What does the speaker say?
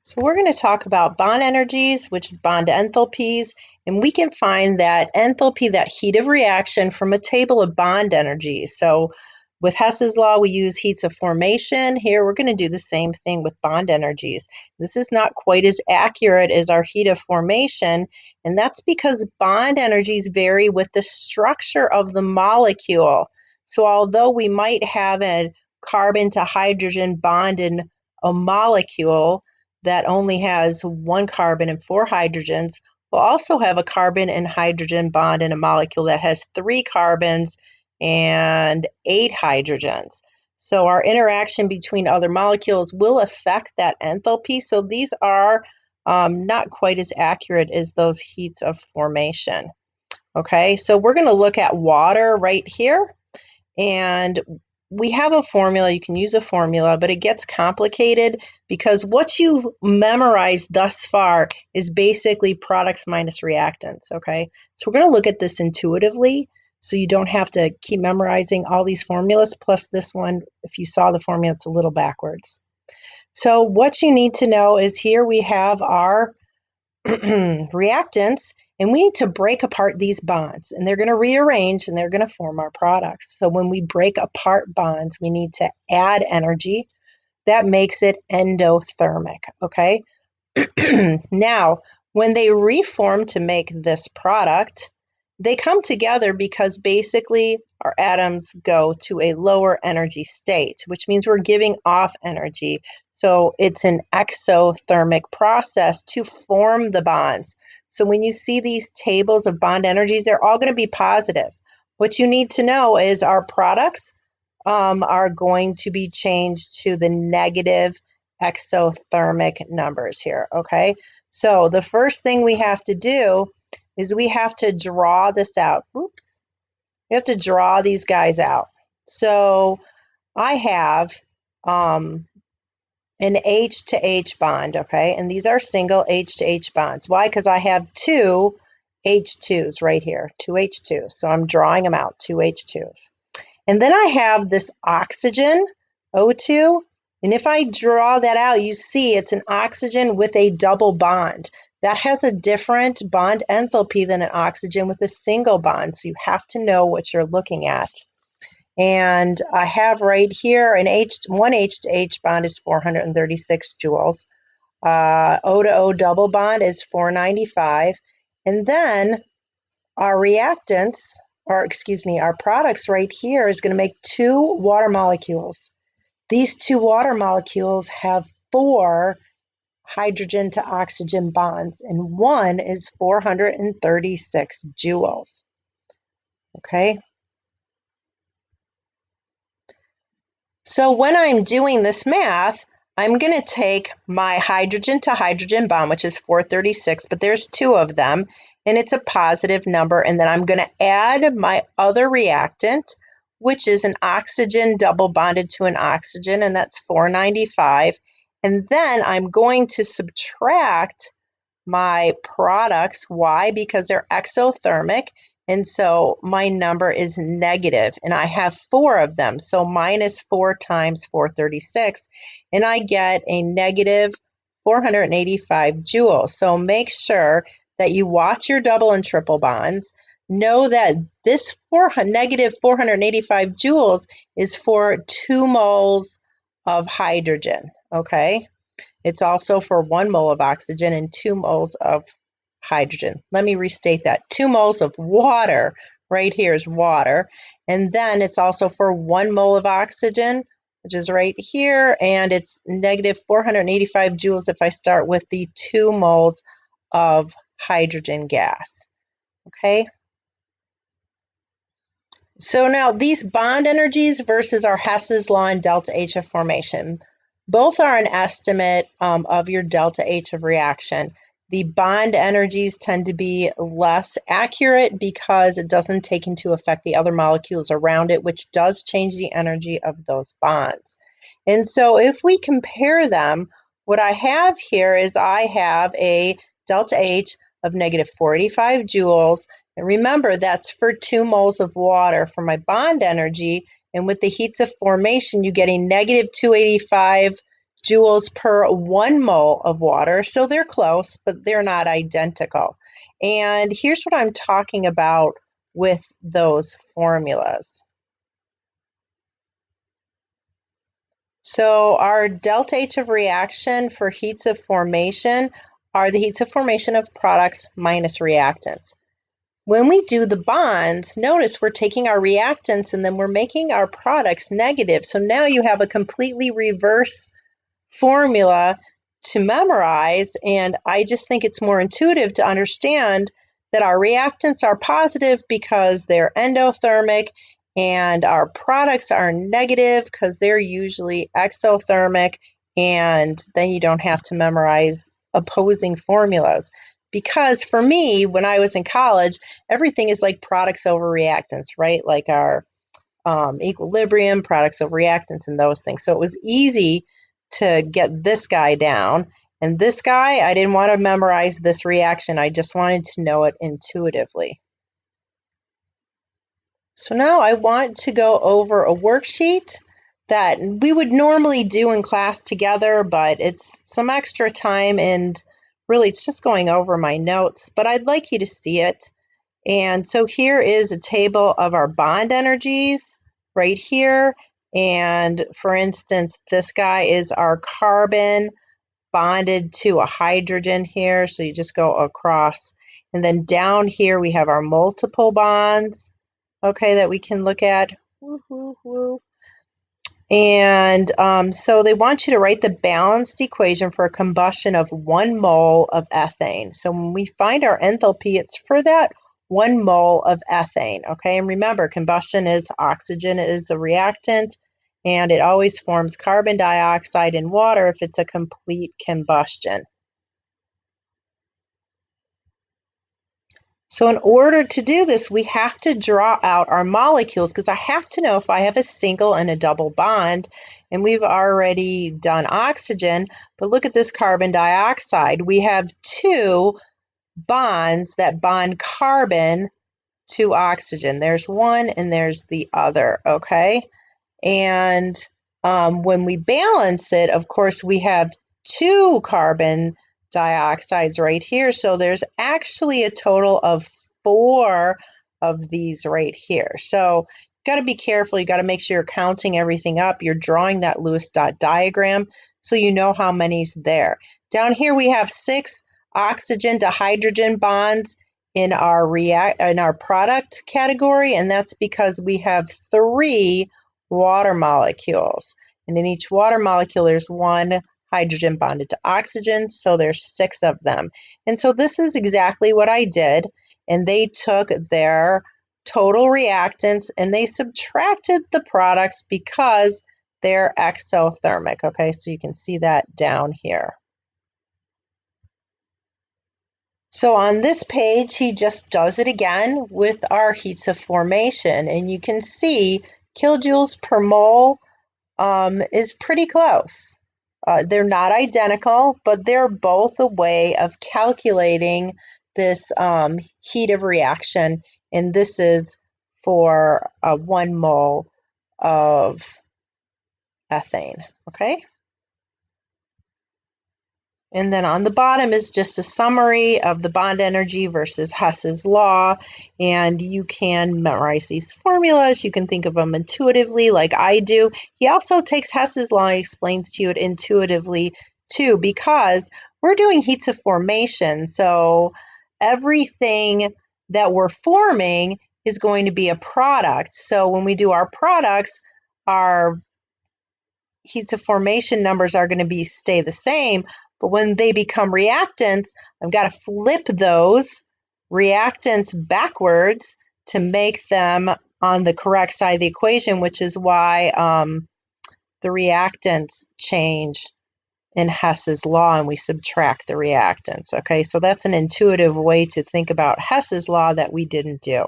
So we're going to talk about bond energies, which is bond enthalpies, and we can find that enthalpy, that heat of reaction, from a table of bond energies. So with Hess's law, we use heats of formation. Here we're going to do the same thing with bond energies. This is not quite as accurate as our heat of formation, and that's because bond energies vary with the structure of the molecule. So although we might have a carbon to hydrogen bond in a molecule that only has one carbon and four hydrogens, will also have a carbon and hydrogen bond in a molecule that has three carbons and eight hydrogens. So our interaction between other molecules will affect that enthalpy. So these are not quite as accurate as those heats of formation. Okay, so we're going to look at water right here. And we have a formula. You can use a formula, but it gets complicated because what you've memorized thus far is basically products minus reactants, okay? So we're going to look at this intuitively so you don't have to keep memorizing all these formulas, plus this one, if you saw the formula, it's a little backwards. So what you need to know is here we have our reactants, and we need to break apart these bonds, and they're going to rearrange and they're going to form our products. So when we break apart bonds, we need to add energy. That makes it endothermic, okay? Now, when they reform to make this product, they come together because basically our atoms go to a lower energy state, which means we're giving off energy. So it's an exothermic process to form the bonds. So when you see these tables of bond energies, they're all going to be positive. What you need to know is our products are going to be changed to the negative exothermic numbers here, okay? So the first thing we have to do is we have to draw this out. Oops. We have to draw these guys out. So I have an H to H bond, okay? And these are single H to H bonds. Why? Because I have two H2s right here, two H2s. So I'm drawing them out, two H2s. And then I have this oxygen, O2, and if I draw that out, you see it's an oxygen with a double bond. That has a different bond enthalpy than an oxygen with a single bond, so you have to know what you're looking at. And I have right here one H to H bond is 436 joules. O to O double bond is 495. And then our reactants, our products right here is going to make two water molecules. These two water molecules have four hydrogen to oxygen bonds, and one is 436 joules. Okay. So when I'm doing this math, I'm going to take my hydrogen to hydrogen bond, which is 436, but there's two of them, and it's a positive number. And then I'm going to add my other reactant, which is an oxygen double bonded to an oxygen, and that's 495. And then I'm going to subtract my products. Why? Because they're exothermic. And so my number is negative, and I have four of them. So minus 4 times 436, and I get a negative 485 joules. So make sure that you watch your double and triple bonds. Know that this negative 485 joules is for 2 moles of hydrogen, okay? It's also for 1 mole of oxygen and 2 moles of hydrogen. Let me restate that. 2 moles of water, right here is water. And then it's also for 1 mole of oxygen, which is right here. And it's negative 485 joules if I start with the 2 moles of hydrogen gas. Okay. So now these bond energies versus our Hess's law and delta H of formation. Both are an estimate of your delta H of reaction. The bond energies tend to be less accurate because it doesn't take into effect the other molecules around it, which does change the energy of those bonds. And so if we compare them, what I have here is I have a delta H of negative 485 joules. And remember, that's for 2 moles of water for my bond energy. And with the heats of formation, you get a negative 285 joules per 1 mole of water. So they're close, but they're not identical. And here's what I'm talking about with those formulas. So our delta H of reaction for heats of formation are the heats of formation of products minus reactants. When we do the bonds, notice we're taking our reactants and then we're making our products negative. So now you have a completely reverse formula to memorize, and I just think it's more intuitive to understand that our reactants are positive because they're endothermic, and our products are negative because they're usually exothermic, and then you don't have to memorize opposing formulas. Because for me, when I was in college, everything is like products over reactants, right? Like our equilibrium, products over reactants, and those things. So it was easy to get this guy down. And this guy, I didn't want to memorize this reaction. I just wanted to know it intuitively. So now I want to go over a worksheet that we would normally do in class together, but it's some extra time and really it's just going over my notes, but I'd like you to see it. And so here is a table of our bond energies right here. And for instance, this guy is our carbon bonded to a hydrogen here. So you just go across. And then down here we have our multiple bonds, okay, that we can look at. Woo, woo, woo. And so they want you to write the balanced equation for a combustion of 1 mole of ethane. So when we find our enthalpy, it's for that 1 mole of ethane, okay? And remember, combustion is oxygen is a reactant, and it always forms carbon dioxide in water if it's a complete combustion. So in order to do this, we have to draw out our molecules because I have to know if I have a single and a double bond. And we've already done oxygen, but look at this carbon dioxide. We have 2 bonds that bond carbon to oxygen. There's one and there's the other, okay? And when we balance it, of course, we have 2 carbon dioxides right here. So there's actually a total of 4 of these right here. So you got to be careful. You got to make sure you're counting everything up. You're drawing that Lewis dot diagram so you know how many's there. Down here we have 6 oxygen to hydrogen bonds in our product category, and that's because we have 3 water molecules. And in each water molecule, there's 1 hydrogen bonded to oxygen, so there's 6 of them. And so this is exactly what I did. And they took their total reactants and they subtracted the products because they're exothermic. Okay, so you can see that down here. So on this page, he just does it again with our heats of formation. And you can see kilojoules per mole is pretty close. They're not identical, but they're both a way of calculating this heat of reaction. And this is for 1 mole of ethane, okay? And then on the bottom is just a summary of the bond energy versus Hess's law. And you can memorize these formulas. You can think of them intuitively like I do. He also takes Hess's law and explains to you it intuitively too, because we're doing heats of formation. So everything that we're forming is going to be a product. So when we do our products, our heats of formation numbers are going to stay the same, but when they become reactants, I've got to flip those reactants backwards to make them on the correct side of the equation, which is why the reactants change in Hess's law and we subtract the reactants. Okay, so that's an intuitive way to think about Hess's law that we didn't do.